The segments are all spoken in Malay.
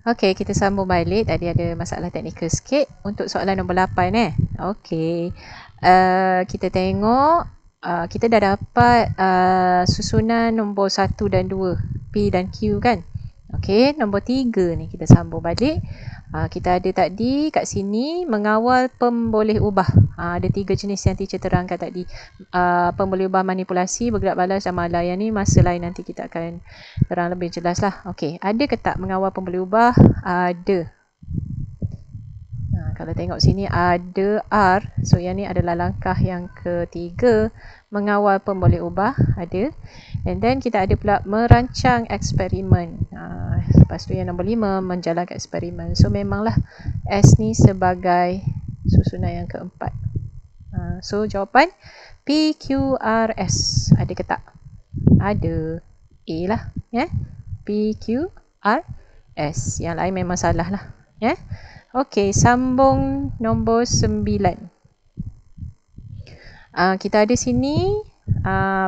Okey, kita sambung balik. Tadi ada masalah teknikal sikit untuk soalan nombor 8 Okey. Kita tengok kita dah dapat susunan nombor 1 dan 2, P dan Q kan. Okey, nombor 3 ni kita sambung balik. Kita ada tadi kat sini mengawal pemboleh ubah. Ada 3 jenis yang teacher terangkan tadi. Pemboleh ubah manipulasi, bergerak balas dan malah. Yang ni masa lain nanti kita akan terang lebih jelas lah. Okey, ada ke tak mengawal pemboleh ubah? Ada. Kalau tengok sini ada R. So yang ni adalah langkah yang ketiga, mengawal pemboleh ubah. Ada. And then kita ada pula merancang eksperimen. Lepas tu yang nombor 5, menjalankan eksperimen. So memanglah S ni sebagai susunan yang keempat. So jawapan P, Q, R, S. Ada ke tak? Ada. A lah. P, Q, R, S. Yang lain memang salah lah. Okey, sambung nombor 9. Kita ada sini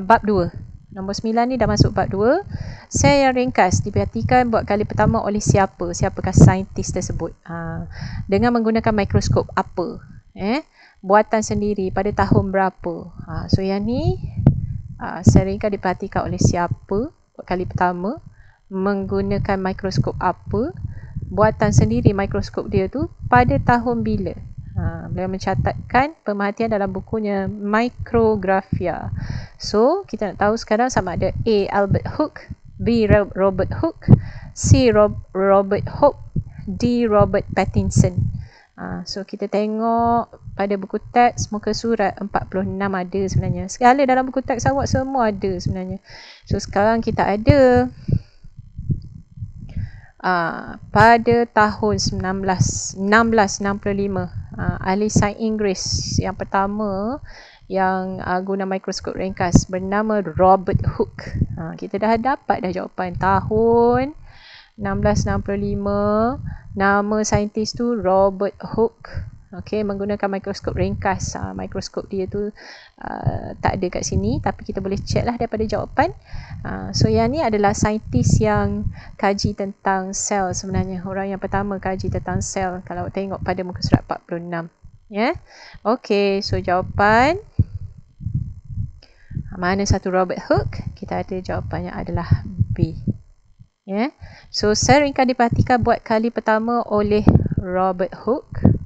bab 2. Nombor 9 ni dah masuk bab 2. Sel yang ringkas diperhatikan buat kali pertama oleh siapa? Siapakah saintis tersebut? Dengan menggunakan mikroskop apa? Buatan sendiri pada tahun berapa? So yang ni sel ringkas diperhatikan oleh siapa buat kali pertama? Menggunakan mikroskop apa? Buatan sendiri mikroskop dia tu pada tahun bila? Beliau mencatatkan pemerhatian dalam bukunya Micrographia. So, kita nak tahu sekarang sama ada A. Albert Hooke, B. Robert Hooke, C. Robert Hooke, D. Robert Pattinson. So, kita tengok pada buku teks muka surat 46 ada sebenarnya. Segala dalam buku teks awak semua ada sebenarnya. So, sekarang kita ada pada tahun 1665 ahli sains Inggeris yang pertama yang guna mikroskop ringkas bernama Robert Hooke. Kita dah dapat dah jawapan tahun 1665. Nama saintis tu Robert Hooke. Okey, menggunakan mikroskop ringkas. Mikroskop dia tu tak ada kat sini, tapi kita boleh check lah daripada jawapan. So yang ni adalah saintis yang kaji tentang sel sebenarnya. Orang yang pertama kaji tentang sel kalau tengok pada muka surat 46. Okey, so jawapan mana satu Robert Hooke? Kita ada jawapannya adalah B. So sel ringkas diperhatikan buat kali pertama oleh Robert Hooke.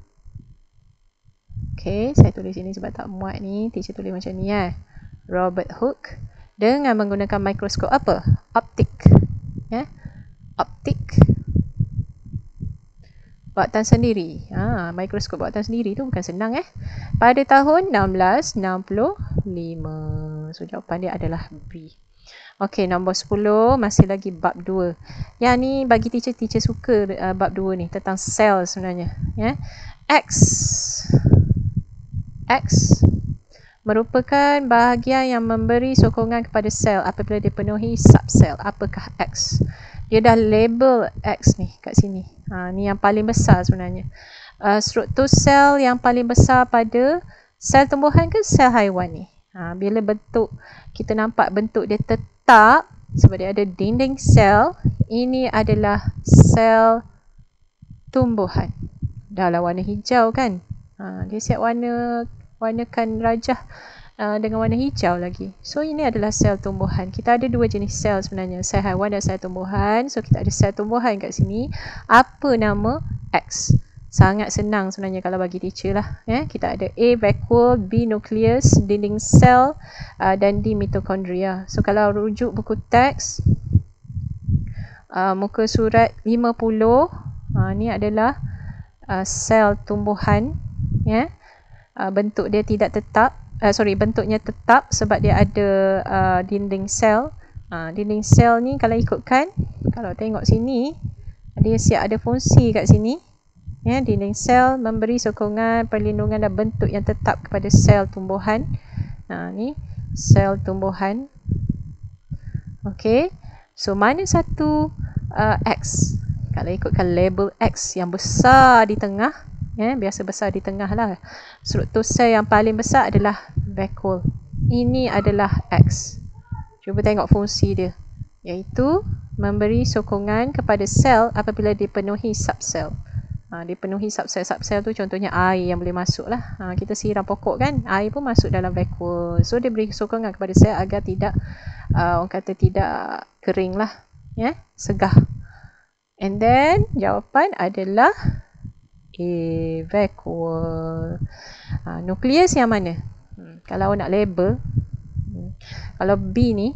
Okey, saya tulis ini sebab tak muat ni. Teacher tulis macam ni Robert Hooke dengan menggunakan mikroskop apa? Optik. Optik. Buatan sendiri. Mikroskop buatan sendiri tu bukan senang Pada tahun 1665. So jawapan dia adalah B. Okey, nombor 10 masih lagi bab 2. Yang ni bagi teacher suka bab 2 ni tentang sel sebenarnya. X merupakan bahagian yang memberi sokongan kepada sel apabila dipenuhi subsel. Apakah X? Dia dah label X ni kat sini. Ni yang paling besar sebenarnya. Struktur sel yang paling besar pada sel tumbuhan ke sel haiwan ni? Bila bentuk, kita nampak bentuk dia tetap sebab dia ada dinding sel. Ini adalah sel tumbuhan. Dah lah warna hijau kan? Dia siap warnakan rajah dengan warna hijau lagi. So ini adalah sel tumbuhan. Kita ada dua jenis sel sebenarnya, sel haiwan dan sel tumbuhan. So kita ada sel tumbuhan kat sini. Apa nama X? Sangat senang sebenarnya kalau bagi teacher lah. Kita ada A. vacuole, B. nucleus, dinding sel dan D. mitokondria. So kalau rujuk buku teks muka surat 50, ni adalah sel tumbuhan. Bentuk dia tidak tetap, bentuknya tetap sebab dia ada dinding sel. Dinding sel ni kalau ikutkan, kalau tengok sini, dia siap ada fungsi kat sini. Dinding sel memberi sokongan, perlindungan dan bentuk yang tetap kepada sel tumbuhan. Ni sel tumbuhan. Okey, so mana satu X? Kalau ikutkan label X yang besar di tengah, biasa besar di tengah lah. Struktur sel yang paling besar adalah vacuole. Ini adalah X. Cuba tengok fungsi dia. iaitu memberi sokongan kepada sel apabila dipenuhi subsel. Dipenuhi subsel tu contohnya air yang boleh masuk lah. Kita siram pokok kan, air pun masuk dalam vakuum. So dia beri sokongan kepada sel agar tidak orang kata tidak kering lah, segah. And then jawapan adalah A, vakuum. Nukleus yang mana? Kalau nak label, kalau B ni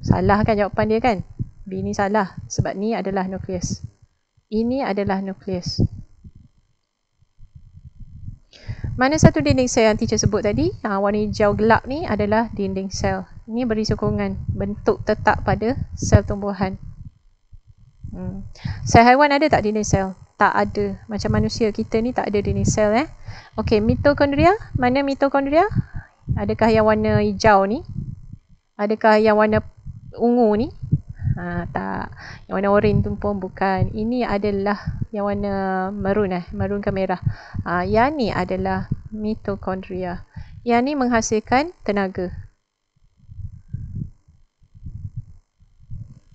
salah kan jawapan dia kan? B ni salah sebab ni adalah nukleus. Ini adalah nukleus. Mana satu dinding sel yang teacher sebut tadi? Warna hijau gelap ni adalah dinding sel. Ini beri sokongan bentuk tetap pada sel tumbuhan. Sel haiwan ada tak dinding sel? Tak ada. Macam manusia kita ni tak ada dinding sel. Okey, mitokondria. Mana mitokondria? Adakah yang warna hijau ni? Adakah yang warna ungu ni? Tak. Yang warna oren tu pun bukan. Ini adalah yang warna maroon maroon ke merah. Yang ni adalah mitokondria. Yang ni menghasilkan tenaga.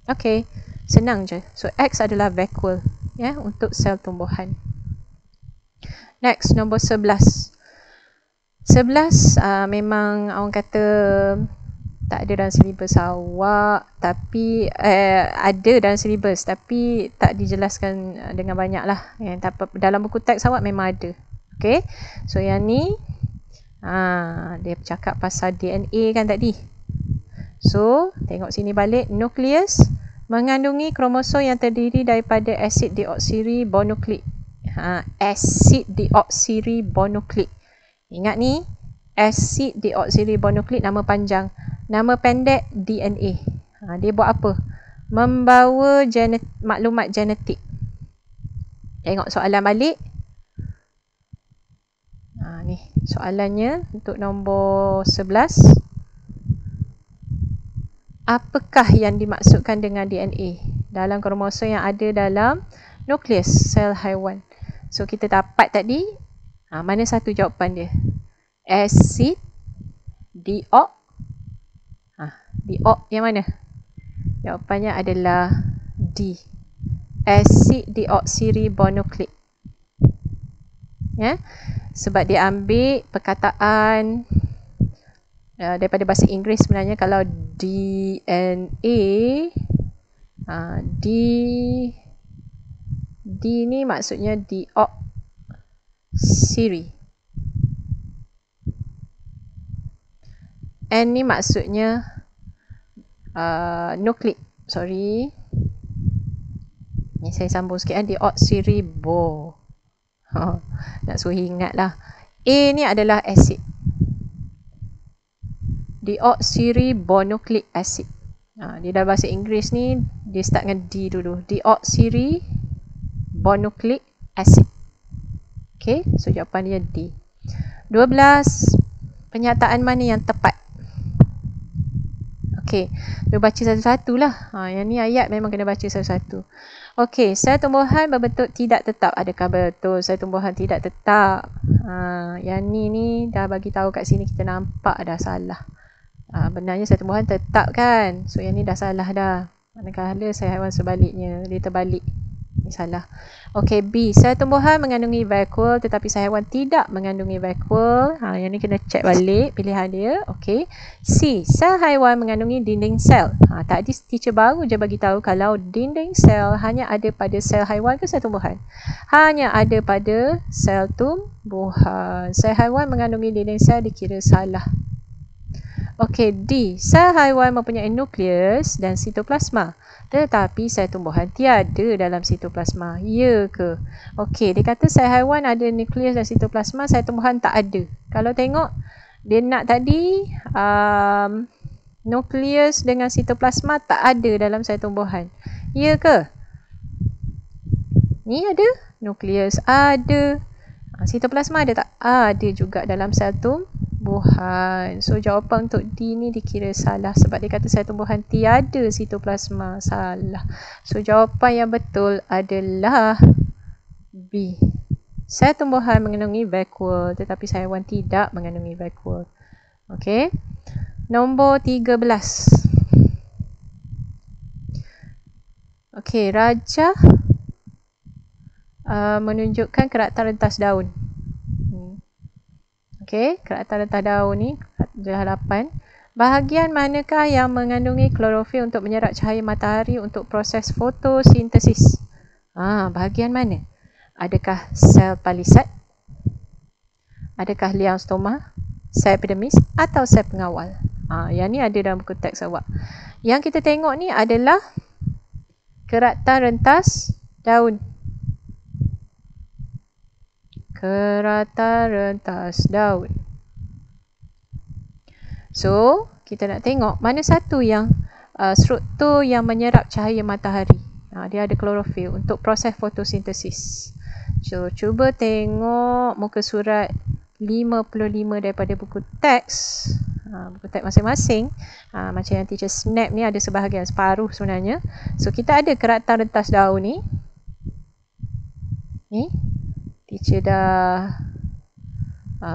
Okey, senang je. So X adalah vakuum untuk sel tumbuhan. Next, nombor 11. 11 memang orang kata tak ada dalam silibus awak, tapi ada dalam silibus tapi tak dijelaskan dengan banyak lah. Dalam buku teks awak memang ada. Okay, so yang ni dia bercakap pasal DNA kan tadi. So tengok sini balik, nukleus mengandungi kromosom yang terdiri daripada asid deoksiribonukleik. Asid deoksiribonukleik. Ingat ni, asid deoksiribonukleik nama panjang. Nama pendek DNA. Dia buat apa? Membawa maklumat genetik. Tengok soalan balik. Ni soalannya untuk nombor 11. Apakah yang dimaksudkan dengan DNA dalam kromosom yang ada dalam nukleus sel haiwan? So kita dapat tadi, mana satu jawapan dia? Asid deok. Deok yang mana? Jawapannya adalah D. Asid deoksiribonukleik. Sebab dia ambil perkataan daripada bahasa Inggeris sebenarnya. Kalau DNA, D ni maksudnya deoksiri. N ni maksudnya nukleik. Sorry. Ni saya sambung sikit. Deoksiribo. Nak suruh ingat lah. A ni adalah asid. Deoksiribonukleik acid. Dia dalam bahasa Inggeris ni, dia start dengan D dulu. Deoksiribonukleik acid. Okay, so jawapan dia D. 12. Pernyataan mana yang tepat? Okey, dia baca satu-satu lah. Yang ni ayat memang kena baca satu-satu. Okey, sel tumbuhan berbentuk tidak tetap. Adakah betul sel tumbuhan tidak tetap? Yang ni dah bagi tahu kat sini, kita nampak dah salah. Benarnya sel tumbuhan tetap kan? So yang ni dah salah dah. Manakala sel haiwan sebaliknya, dia terbalik. Ini salah. Okey, B. Sel tumbuhan mengandungi vakuum tetapi sel haiwan tidak mengandungi vakuum. Yang ni kena check balik pilihan dia. Okey. C. Sel haiwan mengandungi dinding sel. Tadi teacher baru je bagi tahu kalau dinding sel hanya ada pada sel haiwan ke sel tumbuhan? Hanya ada pada sel tumbuhan. Sel haiwan mengandungi dinding sel dikira salah. Okey, D. Sel haiwan mempunyai nukleus dan sitoplasma. Tetapi sel tumbuhan tiada dalam sitoplasma. Ya ke? Okey, dia kata sel haiwan ada nukleus dan sitoplasma, sel tumbuhan tak ada. Kalau tengok, dia nak tadi nukleus dengan sitoplasma tak ada dalam sel tumbuhan. Ya ke? Ni ada? Nukleus ada. Sitoplasma ada tak? Ada juga dalam sel tumbuhan. So jawapan untuk D ni dikira salah sebab dia kata sel tumbuhan tiada sitoplasma. Salah. So jawapan yang betul adalah B. Sel tumbuhan mengandungi vakuum tetapi sel haiwan tidak mengandungi vakuum. Okey. Nombor 13. Okey, rajah menunjukkan keratan rentas daun. Okey, keratan rentas daun ni adalah 8. Bahagian manakah yang mengandungi klorofil untuk menyerap cahaya matahari untuk proses fotosintesis? Bahagian mana? Adakah sel palisad? Adakah liang stoma? Sel epidermis atau sel pengawal? Yang ni ada dalam buku teks awak. Yang kita tengok ni adalah keratan rentas daun. Keratan rentas daun. So, kita nak tengok mana satu yang struktur yang menyerap cahaya matahari. Dia ada klorofil untuk proses fotosintesis. So, cuba tengok muka surat 55 daripada buku teks. Buku teks masing-masing. Macam yang teacher snap ni ada sebahagian, separuh sebenarnya. So, kita ada keratan rentas daun ni. Ni, teacher dah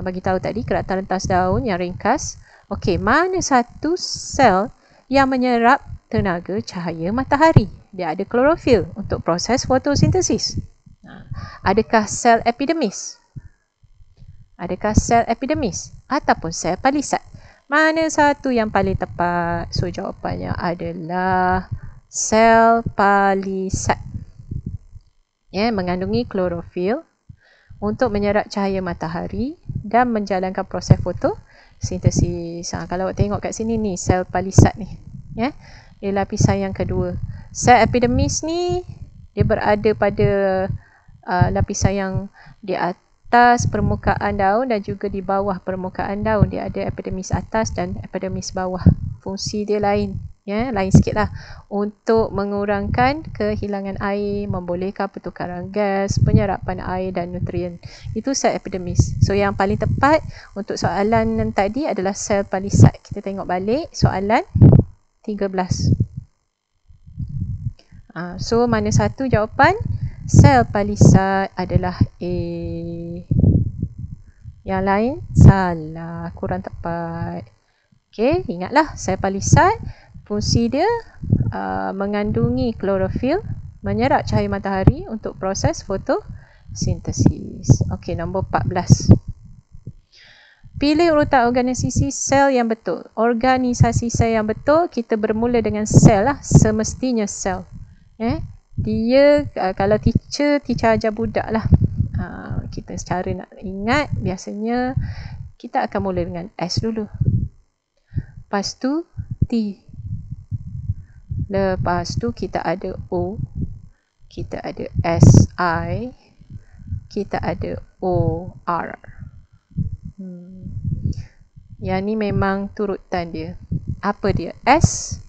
bagi tahu tadi keratan rentas daun yang ringkas. Okey, mana satu sel yang menyerap tenaga cahaya matahari? Dia ada klorofil untuk proses fotosintesis. Adakah sel epidermis? Adakah sel epidermis ataupun sel palisad? Mana satu yang paling tepat? So, jawapannya adalah sel palisad. Mengandungi klorofil untuk menyerap cahaya matahari dan menjalankan proses fotosintesis. Kalau awak tengok kat sini ni, sel palisad ni. Dia lapisan yang kedua. Sel epidermis ni, dia berada pada lapisan yang di atas permukaan daun dan juga di bawah permukaan daun. Dia ada epidermis atas dan epidermis bawah. Fungsi dia lain. Lain sikit lah. Untuk mengurangkan kehilangan air, membolehkan pertukaran gas, penyerapan air dan nutrien. Itu sel epidermis. So, yang paling tepat untuk soalan yang tadi adalah sel palisad. Kita tengok balik soalan 13. So, mana satu jawapan? Sel palisad adalah A. Yang lain salah, kurang tepat. Okey, ingatlah sel palisad fungsi dia mengandungi klorofil, menyerap cahaya matahari untuk proses fotosintesis. Okey, nombor 14. Pilih urutan organisasi sel yang betul. Organisasi sel yang betul, kita bermula dengan sel lah, semestinya sel. Dia kalau teacher ajar budak lah. Kita secara nak ingat, biasanya kita akan mula dengan S dulu. Lepas tu T. Lepas tu kita ada O. Kita ada SI. Kita ada OR. Yang ni memang turutan dia. Apa dia? S.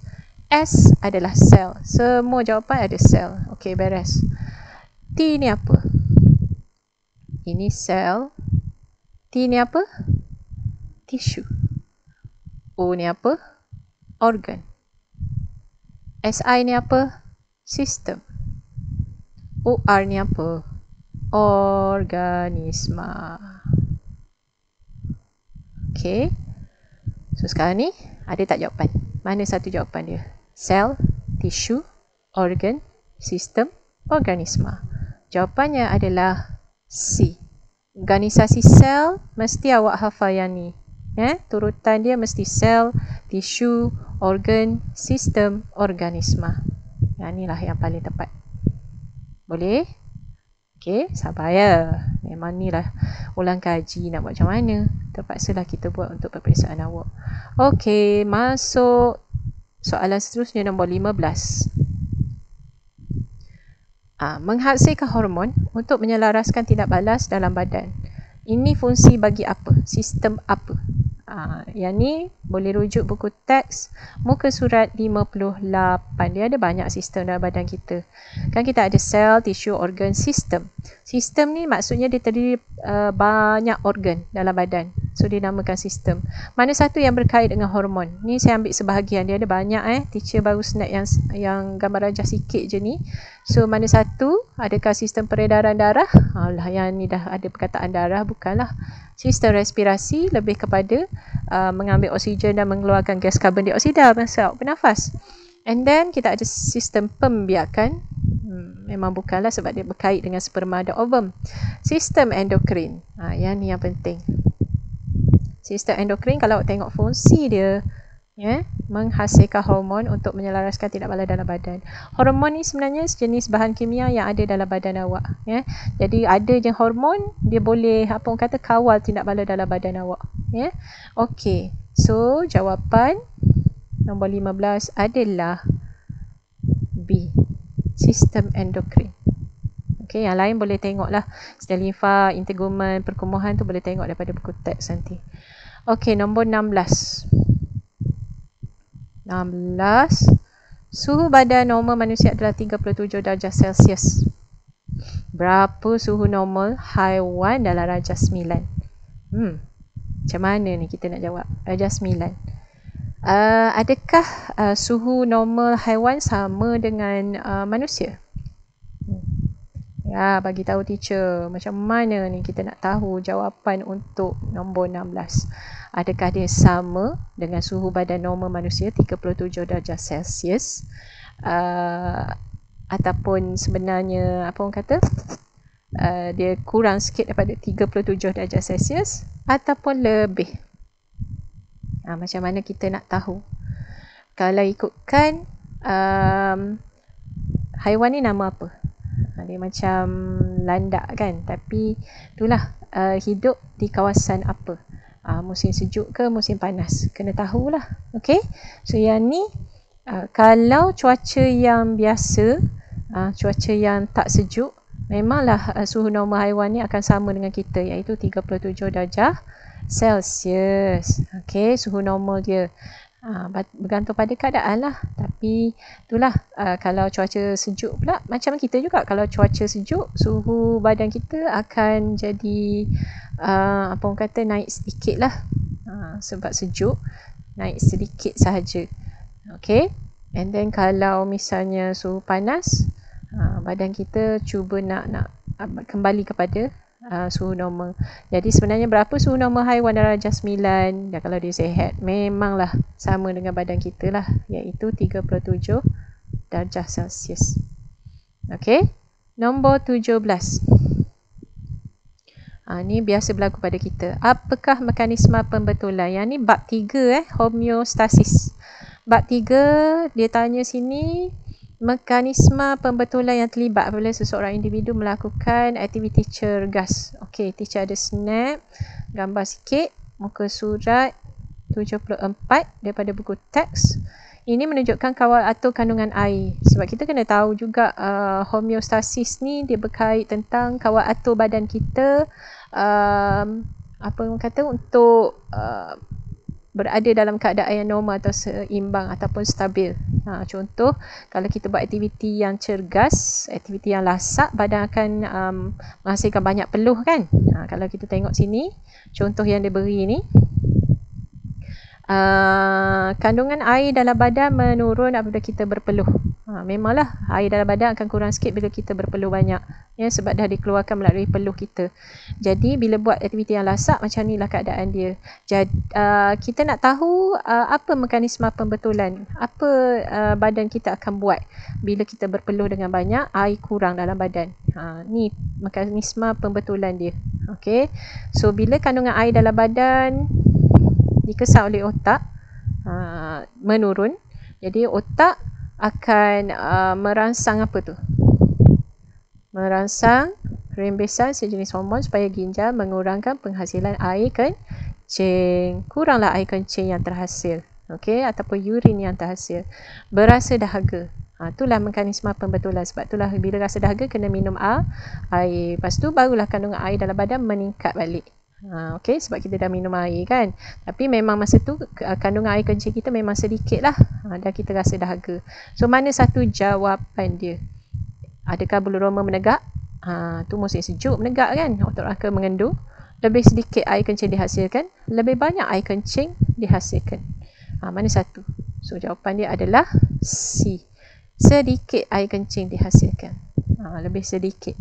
S adalah sel. Semua jawapan ada sel. Okey, beres. T ni apa? Ini sel. T ni apa? Tissue. O ni apa? Organ. SI ni apa? Sistem. OR ni apa? Organisma. Okey. So, sekarang ni ada tak jawapan? Mana satu jawapan dia? Sel, tissue, organ, sistem, organisma. Jawapannya adalah C. Organisasi sel, mesti awak hafal yang ni. Turutan dia mesti sel, tissue, organ, sistem, organisma. Yang ni lah yang paling tepat. Boleh? Okey, sabar ya. Memang ni lah ulang kaji, nak buat macam mana. Terpaksalah kita buat untuk peperiksaan awak. Okey, masuk soalan seterusnya nombor 15. Menghasilkan hormon untuk menyelaraskan tindak balas dalam badan. Ini fungsi bagi apa? Sistem apa? Yang ni boleh rujuk buku teks muka surat 58. Dia ada banyak sistem dalam badan kita. Kan kita ada sel, tissue, organ, sistem. Sistem ni maksudnya dia terdiri banyak organ dalam badan. So, dinamakan sistem. Mana satu yang berkait dengan hormon? Ni saya ambil sebahagian. Dia ada banyak Teacher baru snap yang gambar rajah sikit je ni. So, mana satu? Adakah sistem peredaran darah? Alah, yang ni dah ada perkataan darah. Bukanlah. Sistem respirasi lebih kepada mengambil oksigen dan mengeluarkan gas karbon dioksida masa awak bernafas. And then kita ada sistem pembiakan. Memang bukanlah sebab dia berkait dengan sperma dan ovum. Sistem endokrin. Yang ni yang penting. Sistem endokrin kalau tengok fungsi dia, menghasilkan hormon untuk menyelaraskan tindak bala dalam badan. Hormon ni sebenarnya sejenis bahan kimia yang ada dalam badan awak. Jadi ada je hormon, dia boleh kawal tindak bala dalam badan awak. Okey. So jawapan nombor 15 adalah B. Sistem endokrin. Okey, yang lain boleh tengoklah. Sistem limfa, integumen, perkumuhan tu boleh tengok daripada buku teks nanti. Okey, nombor 16. Suhu badan normal manusia adalah 37 darjah Celsius. Berapa suhu normal haiwan dalam darjah 9? Macam mana ni kita nak jawab? Darjah 9. Adakah suhu normal haiwan sama dengan manusia? Ya, bagi tahu teacher. Macam mana ni kita nak tahu jawapan untuk nombor 16? Adakah dia sama dengan suhu badan normal manusia 37 darjah Celsius? Ataupun sebenarnya dia kurang sikit daripada 37 darjah Celsius ataupun lebih? Macam mana kita nak tahu? Kalau ikutkan haiwan ni nama apa? Dia macam landak kan, tapi itulah hidup di kawasan apa? Musim sejuk ke musim panas? Kena tahulah. Okey. So yang ni kalau cuaca yang biasa, cuaca yang tak sejuk, memanglah suhu normal haiwan ni akan sama dengan kita, iaitu 37 darjah Celsius. Okey, suhu normal dia. Bergantung pada keadaan lah. Tapi itulah, kalau cuaca sejuk pula, macam kita juga. Kalau cuaca sejuk, suhu badan kita akan jadi naik sedikit lah. Sebab sejuk, naik sedikit sahaja. Okay. And then kalau misalnya suhu panas, badan kita cuba nak kembali kepada suhu normal. Jadi sebenarnya berapa suhu normal haiwan darjah 9? Dan kalau dia sihat, memanglah sama dengan badan kita lah, iaitu 37 darjah Celsius. Okey. Nombor 17. Ni biasa berlaku pada kita. Apakah mekanisme pembetulan? Yang ni bab 3 homeostasis. Bab 3 dia tanya sini mekanisme pembetulan yang terlibat apabila seseorang individu melakukan aktiviti cergas. Okey, teacher ada snap gambar sikit muka surat 74 daripada buku teks. Ini menunjukkan kawal atur kandungan air. Sebab kita kena tahu juga homeostasis ni dia berkait tentang kawal atur badan kita untuk berada dalam keadaan yang normal atau seimbang ataupun stabil. Contoh, kalau kita buat aktiviti yang cergas, aktiviti yang lasak, badan akan menghasilkan banyak peluh kan. Kalau kita tengok sini, contoh yang dia beri ni, kandungan air dalam badan menurun apabila kita berpeluh. Memanglah air dalam badan akan kurang sikit bila kita berpeluh banyak, sebab dah dikeluarkan melalui peluh kita. Jadi bila buat aktiviti yang lasak, macam inilah keadaan dia. Jadi kita nak tahu apa mekanisme pembetulan, apa badan kita akan buat bila kita berpeluh dengan banyak, air kurang dalam badan. Ni mekanisme pembetulan dia. Okey. So bila kandungan air dalam badan dikesan oleh otak, menurun, jadi otak akan merangsang merangsang rembesan sejenis hormon supaya ginjal mengurangkan penghasilan air kencing. Kuranglah air kencing yang terhasil, okey, ataupun urin yang terhasil. Berasa dahaga. Itulah mekanisme pembetulan. Sebab itulah bila rasa dahaga kena minum air. Lepas tu barulah kandungan air dalam badan meningkat balik. Okey, sebab kita dah minum air kan. Tapi memang masa tu kandungan air kencing kita memang sedikit lah, dan kita rasa dahaga. So mana satu jawapan dia? Adakah bulu roma menegak? Tu musim sejuk menegak kan, otot rangka mengendur. Lebih sedikit air kencing dihasilkan, lebih banyak air kencing dihasilkan. Mana satu? So jawapan dia adalah C. Sedikit air kencing dihasilkan. Lebih sedikit.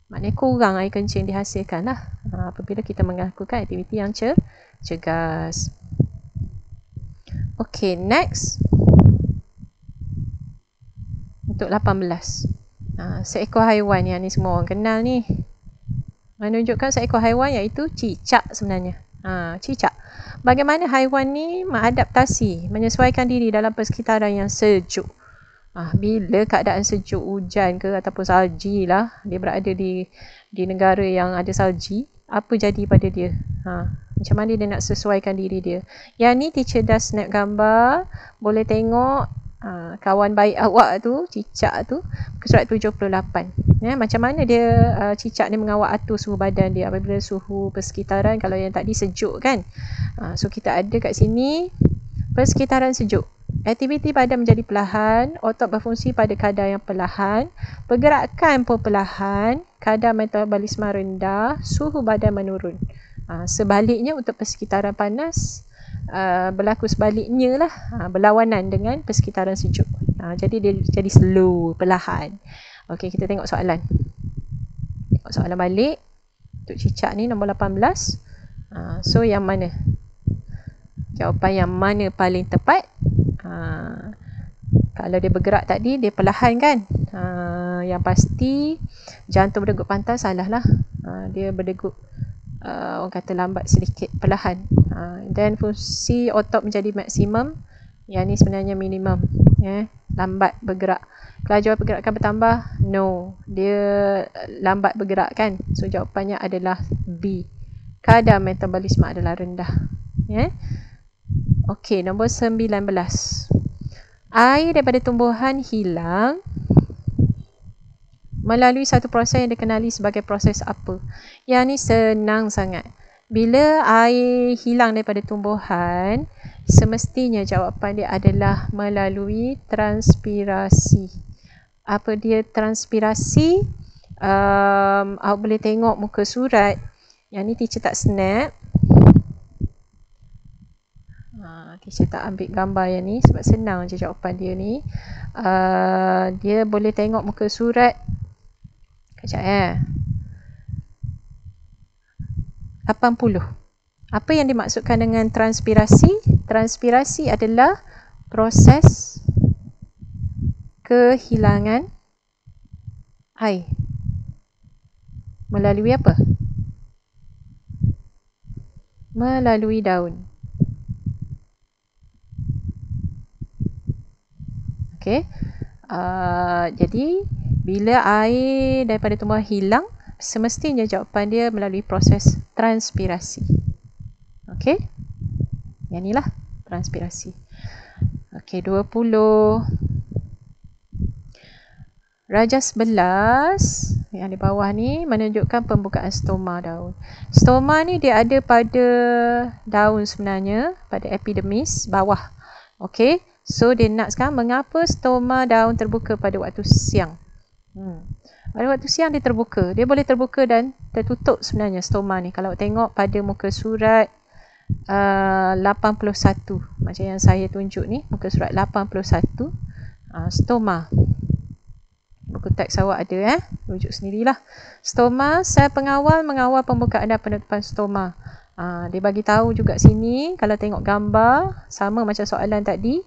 Maknanya kurang air kencing dihasilkan lah apabila kita melakukan aktiviti yang cergas. Okay, next. untuk 18. Seekor haiwan yang ni semua orang kenal ni. Menunjukkan seekor haiwan iaitu cicak sebenarnya. Cicak. Bagaimana haiwan ni mengadaptasi, menyesuaikan diri dalam persekitaran yang sejuk. Bila keadaan sejuk, hujan ke ataupun salji lah, dia berada di negara yang ada salji, apa jadi pada dia? Macam mana dia nak sesuaikan diri dia? Yang ni teacher dah snap gambar, boleh tengok kawan baik awak tu, cicak tu, surat 78. Macam mana dia cicak ni mengawal atur suhu badan dia apabila suhu persekitaran, kalau yang tadi sejuk kan. So kita ada kat sini persekitaran sejuk. Aktiviti badan menjadi perlahan, otot berfungsi pada kadar yang perlahan, pergerakan pun perlahan, kadar metabolisme rendah, suhu badan menurun. Sebaliknya untuk persekitaran panas, berlaku sebaliknya lah, berlawanan dengan persekitaran sejuk. Jadi dia jadi slow, perlahan. Okey, kita tengok soalan. Tengok soalan balik. Untuk cicak ni nombor 18. So yang mana? Jawapan yang mana paling tepat? Kalau dia bergerak tadi, dia perlahan kan? Yang pasti jantung berdegup pantas, salah lah. Dia berdegup orang kata lambat sedikit, perlahan. Dan fungsi otot menjadi maksimum, yang ni sebenarnya minimum. Lambat bergerak. Kelajuan pergerakan bertambah, no, dia lambat bergerak kan. So jawapannya adalah B, kadar metabolisme adalah rendah. Okey, nombor 19. Air daripada tumbuhan hilang melalui satu proses yang dikenali sebagai proses apa? Yang ni senang sangat. Bila air hilang daripada tumbuhan, semestinya jawapan dia adalah melalui transpirasi. Apa dia transpirasi? Awak boleh tengok muka surat. Yang ni teacher tak snap. Teacher tak ambil gambar yang ni sebab senang je jawapan dia ni. Dia boleh tengok muka surat. Kejap 80. Apa yang dimaksudkan dengan transpirasi? Transpirasi adalah proses kehilangan air. Melalui apa? Melalui daun. Okey. Jadi bila air daripada tumbuhan hilang, semestinya jawapan dia melalui proses transpirasi. Okey. Yang inilah transpirasi. Okey, 20. Rajas 11 yang di bawah ni menunjukkan pembukaan stoma daun. Stoma ni dia ada pada daun sebenarnya, pada epidermis bawah. Okey. So dia nak sekarang mengapa stoma daun terbuka pada waktu siang. Pada waktu siang dia terbuka. Dia boleh terbuka dan tertutup sebenarnya stoma ni. Kalau tengok pada muka surat 81, macam yang saya tunjuk ni, muka surat 81, stoma. Buku teks awak ada rujuk sendirilah. Stoma, sel pengawal mengawal pembukaan dan penutupan stoma. Dia bagi tahu juga sini, kalau tengok gambar sama macam soalan tadi,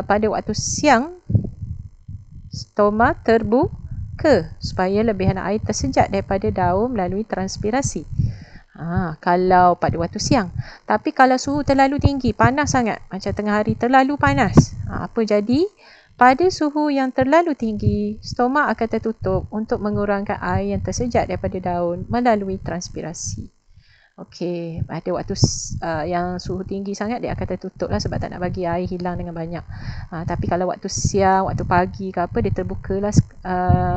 pada waktu siang stoma terbuka supaya lebihan air tersejat daripada daun melalui transpirasi. Kalau pada waktu siang. Tapi kalau suhu terlalu tinggi, panas sangat, macam tengah hari terlalu panas, apa jadi? Pada suhu yang terlalu tinggi, stoma akan tertutup untuk mengurangkan air yang tersejat daripada daun melalui transpirasi. Okey, pada waktu yang suhu tinggi sangat, dia akan tertutup lah sebab tak nak bagi air hilang dengan banyak. Tapi kalau waktu siang, waktu pagi ke apa, dia terbukalah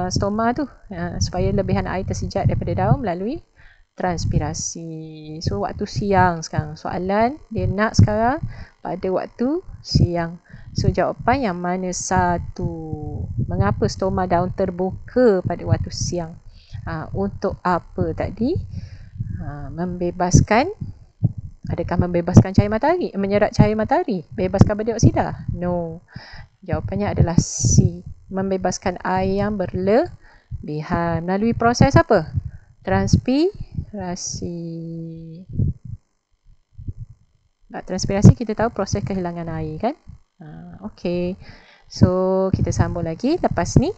stoma tu supaya lebihan air tersejat daripada daun melalui transpirasi. So waktu siang sekarang, soalan dia nak sekarang pada waktu siang. So jawapan yang mana satu? Mengapa stoma daun terbuka pada waktu siang? Untuk apa tadi? Membebaskan, adakah membebaskan cahaya matahari? Menyerap cahaya matahari? Bebas karbon dioksida? No. Jawapannya adalah C. Membebaskan air yang berlebihan. Melalui proses apa? Transpirasi. Transpirasi kita tahu proses kehilangan air kan? Okey. So kita sambung lagi lepas ni.